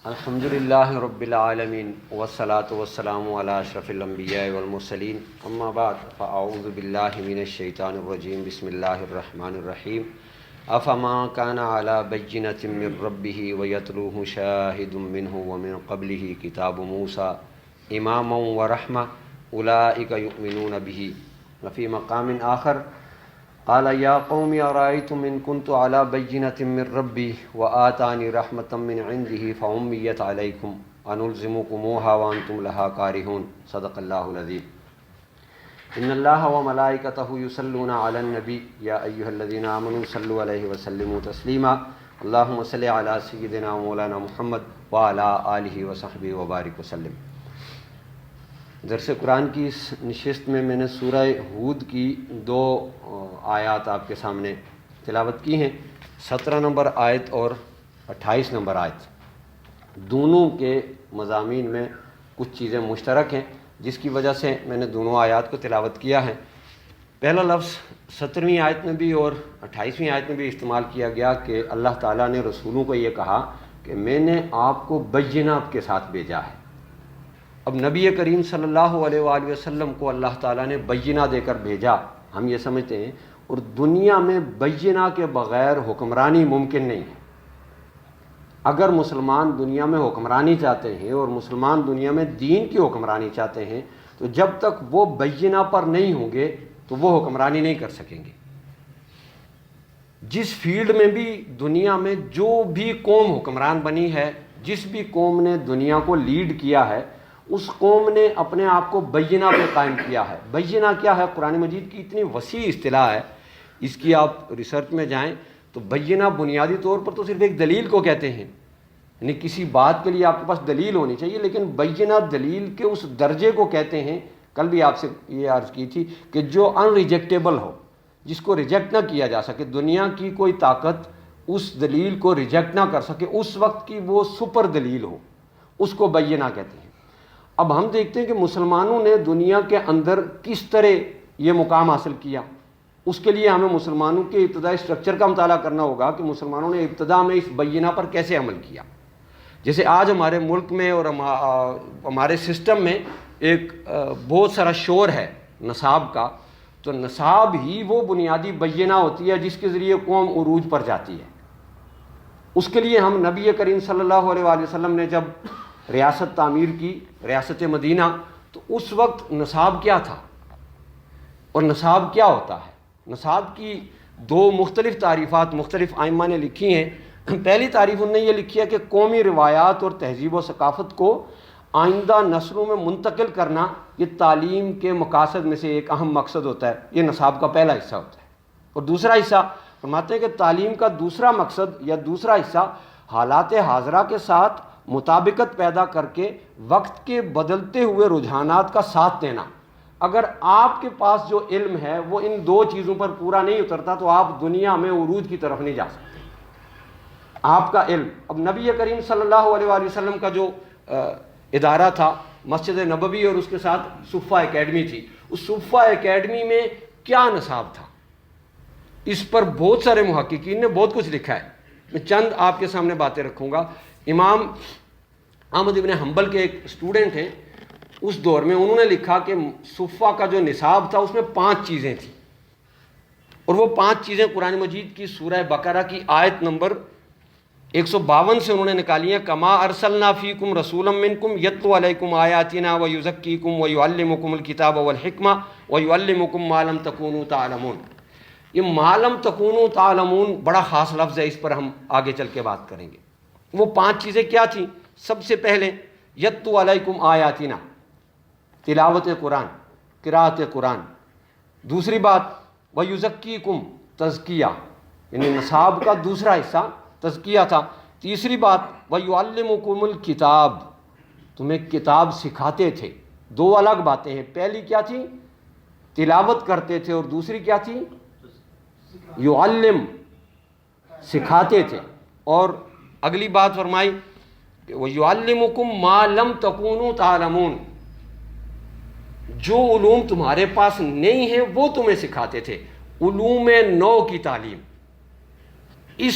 الحمدللہ رب العالمین والصلاة والسلام علی اشرف الانبیاء والمرسلین اما بعد فاعوذ باللہ من الشیطان الرجیم بسم اللہ الرحمن الرحیم افما کان علی بینۃ من ربہ ویتلوہ شاہد منہ ومن قبلہ کتاب موسیٰ اماما ورحمہ اولئک یؤمنون بہ وفی مقام آخر قال یا قوم ارأیتم ان کنت علی بینۃ من ربی وآتانی رحمۃ من عنده فعمیت علیکم انلزمکموها وانتم لها کارہون صدق اللہ العظیم۔ ان اللہ وملائکتہ یصلون علی النبی یا ایہا الذین آمنوا صلوا علیہ وسلموا تسلیما اللہم صل علی سیدنا مولانا محمد وعلی آلہ وصحبہ وبارک وسلم۔ درس قرآن کی اس نشست میں نے سورہ ہود کی دو آیات آپ کے سامنے تلاوت کی ہیں، 17 نمبر آیت اور 28 نمبر آیت۔ دونوں کے مضامین میں کچھ چیزیں مشترک ہیں جس کی وجہ سے میں نے دونوں آیات کو تلاوت کیا ہے۔ پہلا لفظ 17ویں آیت میں بھی اور 28ویں آیت میں بھی استعمال کیا گیا کہ اللہ تعالیٰ نے رسولوں کو یہ کہا کہ میں نے آپ کو بینات کے ساتھ بھیجا ہے۔ اب نبی کریم صلی اللہ علیہ وآلہ وسلم کو اللہ تعالیٰ نے بینہ دے کر بھیجا، ہم یہ سمجھتے ہیں، اور دنیا میں بینہ کے بغیر حکمرانی ممکن نہیں ہے۔ اگر مسلمان دنیا میں حکمرانی چاہتے ہیں اور مسلمان دنیا میں دین کی حکمرانی چاہتے ہیں تو جب تک وہ بینہ پر نہیں ہوں گے تو وہ حکمرانی نہیں کر سکیں گے۔ جس فیلڈ میں بھی دنیا میں جو بھی قوم حکمران بنی ہے، جس بھی قوم نے دنیا کو لیڈ کیا ہے، اس قوم نے اپنے آپ کو بینہ پہ قائم کیا ہے۔ بینہ کیا ہے؟ قرآن مجید کی اتنی وسیع اصطلاح ہے، اس کی آپ ریسرچ میں جائیں تو بینہ بنیادی طور پر تو صرف ایک دلیل کو کہتے ہیں، یعنی کسی بات کے لیے آپ کے پاس دلیل ہونی چاہیے، لیکن بینہ دلیل کے اس درجے کو کہتے ہیں، کل بھی آپ سے یہ عرض کی تھی کہ جو ان ریجیکٹیبل ہو، جس کو ریجیکٹ نہ کیا جا سکے، دنیا کی کوئی طاقت اس دلیل کو ریجیکٹ نہ کر سکے، اس وقت کی وہ سپر دلیل ہو، اس کو بینہ کہتے ہیں۔ اب ہم دیکھتے ہیں کہ مسلمانوں نے دنیا کے اندر کس طرح یہ مقام حاصل کیا۔ اس کے لیے ہمیں مسلمانوں کے ابتدائی اسٹرکچر کا مطالعہ کرنا ہوگا کہ مسلمانوں نے ابتدا میں اس بینہ پر کیسے عمل کیا۔ جیسے آج ہمارے ملک میں اور ہمارے سسٹم میں ایک بہت سارا شور ہے نصاب کا، تو نصاب ہی وہ بنیادی بینہ ہوتی ہے جس کے ذریعے قوم عروج پر جاتی ہے۔ اس کے لیے ہم نبی کریم صلی اللہ علیہ وآلہ وسلم نے جب ریاست تعمیر کی، ریاست مدینہ، تو اس وقت نصاب کیا تھا اور نصاب کیا ہوتا ہے؟ نصاب کی دو مختلف تعریفات مختلف ائمہ نے لکھی ہیں۔ پہلی تعریف انہوں نے یہ لکھی ہے کہ قومی روایات اور تہذیب و ثقافت کو آئندہ نسلوں میں منتقل کرنا یہ تعلیم کے مقاصد میں سے ایک اہم مقصد ہوتا ہے، یہ نصاب کا پہلا حصہ ہوتا ہے۔ اور دوسرا حصہ فرماتے ہیں کہ تعلیم کا دوسرا مقصد یا دوسرا حصہ حالات حاضرہ کے ساتھ مطابقت پیدا کر کے وقت کے بدلتے ہوئے رجحانات کا ساتھ دینا۔ اگر آپ کے پاس جو علم ہے وہ ان دو چیزوں پر پورا نہیں اترتا تو آپ دنیا میں عروج کی طرف نہیں جا سکتے۔ آپ کا علم، اب نبی کریم صلی اللہ علیہ وآلہ وسلم کا جو ادارہ تھا، مسجد نبوی اور اس کے ساتھ صفہ اکیڈمی تھی، اس صفہ اکیڈمی میں کیا نصاب تھا؟ اس پر بہت سارے محققین نے بہت کچھ لکھا ہے، میں چند آپ کے سامنے باتیں رکھوں گا۔ امام احمد ابن حنبل کے ایک اسٹوڈنٹ ہیں، اس دور میں انہوں نے لکھا کہ صفہ کا جو نصاب تھا اس میں 5 چیزیں تھیں، اور وہ 5 چیزیں قرآن مجید کی سورہ بقرہ کی آیت نمبر 152 سے انہوں نے نکالی ہیں۔ کما ارسلنا فیکم رسولا منکم یتلو علیکم آیاتنا ویزکیکم ویعلمکم الکتاب والحکمہ ویعلمکم ما لم تکونوا تعلمون۔ یہ ما لم تکونوا تعلمون بڑا خاص لفظ ہے، اس پر ہم آگے چل کے بات کریں گے۔ وہ 5 چیزیں کیا تھیں؟ سب سے پہلے یتلو علیکم آیاتنا، تلاوت قرآن، قراءت قرآن۔ دوسری بات ویزکیکم، تزکیہ، یعنی نصاب کا دوسرا حصہ تزکیہ تھا۔ تیسری بات ویعلمکم الکتاب، تمہیں کتاب سکھاتے تھے۔ 2 الگ باتیں ہیں، پہلی کیا تھی؟ تلاوت کرتے تھے، اور دوسری کیا تھی؟ یعلم، سکھاتے تھے۔ اور اگلی بات فرمائی کہ وَيُعَلِّمُكُم مَّا لَمْ تَكُونُوا تَعْلَمُونَ، جو علوم تمہارے پاس نہیں ہیں وہ تمہیں سکھاتے تھے، علوم نو کی تعلیم۔ اس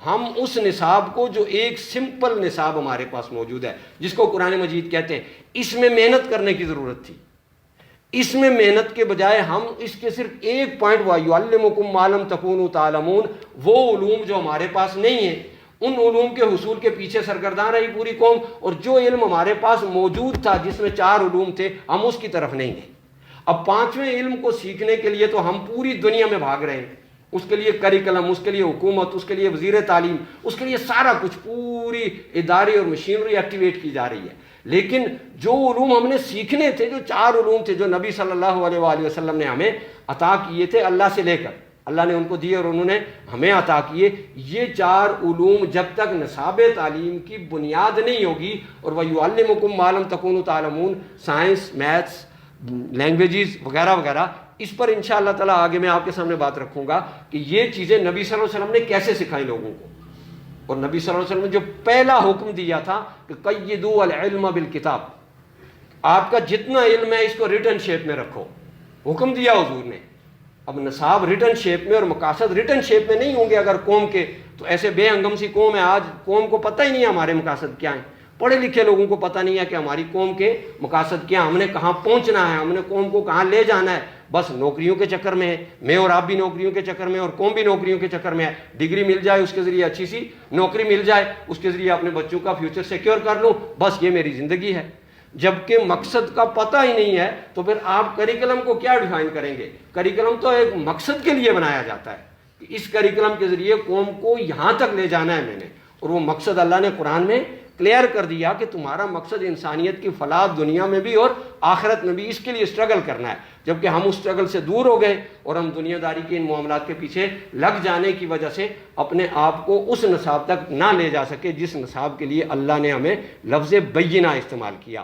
ہم اس نصاب کو جو ایک سمپل نصاب ہمارے پاس موجود ہے جس کو قرآن مجید کہتے ہیں، اس میں محنت کرنے کی ضرورت تھی. اس میں محنت کے بجائے ہم اس کے صرف ایک پوائنٹ وَيُعَلِّمُكُم مَّا لَمْ تَكُونُوا تَعْلَمُونَ، وہ علوم جو ہمارے پاس نہیں ہیں، ان علوم کے حصول کے پیچھے سرگرداں رہی پوری قوم، اور جو علم ہمارے پاس موجود تھا جس میں 4 علوم تھے، ہم اس کی طرف نہیں گئے. اب 5ویں علم کو سیکھنے کے لیے تو ہم پوری دنیا میں بھاگ رہے ہیں. اس کے لیے کریکلم، اس کے لیے حکومت، اس کے لیے وزیر تعلیم، اس کے لیے سارا کچھ، پوری ادارے اور مشینری ایکٹیویٹ کی جا رہی ہے. لیکن جو علوم ہم نے سیکھنے تھے، جو 4 علوم تھے جو نبی صلی اللہ علیہ وآلہ وسلم نے ہمیں عطا کیے تھے اللہ سے لے کر، اللہ نے ان کو دیے اور انہوں نے ہمیں عطا کیے، یہ 4 علوم جب تک نصاب تعلیم کی بنیاد نہیں ہوگی، اور وَيُعَلِّمُكُم مَّا لَمْ تَكُونُوا تَعْلَمُونَ، سائنس، میتھس، لینگویجز وغیرہ وغیرہ، اس پر انشاءاللہ تعالیٰ آگے میں آپ کے سامنے بات رکھوں گا کہ یہ چیزیں نبی صلی اللہ علیہ وسلم نے کیسے سکھائی لوگوں کو. اور نبی صلی اللہ علیہ وسلم نے جو پہلا حکم دیا تھا کہ قیدوا العلم بالکتاب، آپ کا جتنا علم ہے اس کو ریٹن شیپ میں رکھو، حکم دیا حضور نے. اب نصاب ریٹن شیپ میں اور مقاصد ریٹن شیپ میں نہیں ہوں گے اگر قوم کے، تو ایسے بے ہنگم سی قوم ہے، آج قوم کو پتہ ہی نہیں ہے ہمارے مقاصد کیا ہیں. پڑھے لکھے لوگوں کو پتہ نہیں ہے کہ ہماری قوم کے مقاصد کیا، ہم نے کہاں پہنچنا ہے، ہم نے قوم کو کہاں لے جانا ہے. بس نوکریوں کے چکر میں ہے، میں اور آپ بھی نوکریوں کے چکر میں، اور قوم بھی نوکریوں کے چکر میں ہے. ڈگری مل جائے، اس کے ذریعے اچھی سی نوکری مل جائے، اس کے ذریعے اپنے بچوں کا فیوچر سیکیور کر لوں، بس یہ میری زندگی ہے. جبکہ مقصد کا پتہ ہی نہیں ہے تو پھر آپ کریکلم کو کیا ڈیفائن کریں گے؟ کریکلم تو ایک مقصد کے لیے بنایا جاتا ہے، اس کریکلم کے ذریعے قوم کو یہاں تک لے جانا ہے میں نے، اور وہ مقصد اللہ نے قرآن میں کلیئر کر دیا کہ تمہارا مقصد انسانیت کی فلاح دنیا میں بھی اور آخرت میں بھی، اس کے لیے اسٹرگل کرنا ہے. جبکہ ہم اس اسٹرگل سے دور ہو گئے اور ہم دنیا داری کے ان معاملات کے پیچھے لگ جانے کی وجہ سے اپنے آپ کو اس نصاب تک نہ لے جا سکے جس نصاب کے لیے اللہ نے ہمیں لفظ بینہ استعمال کیا.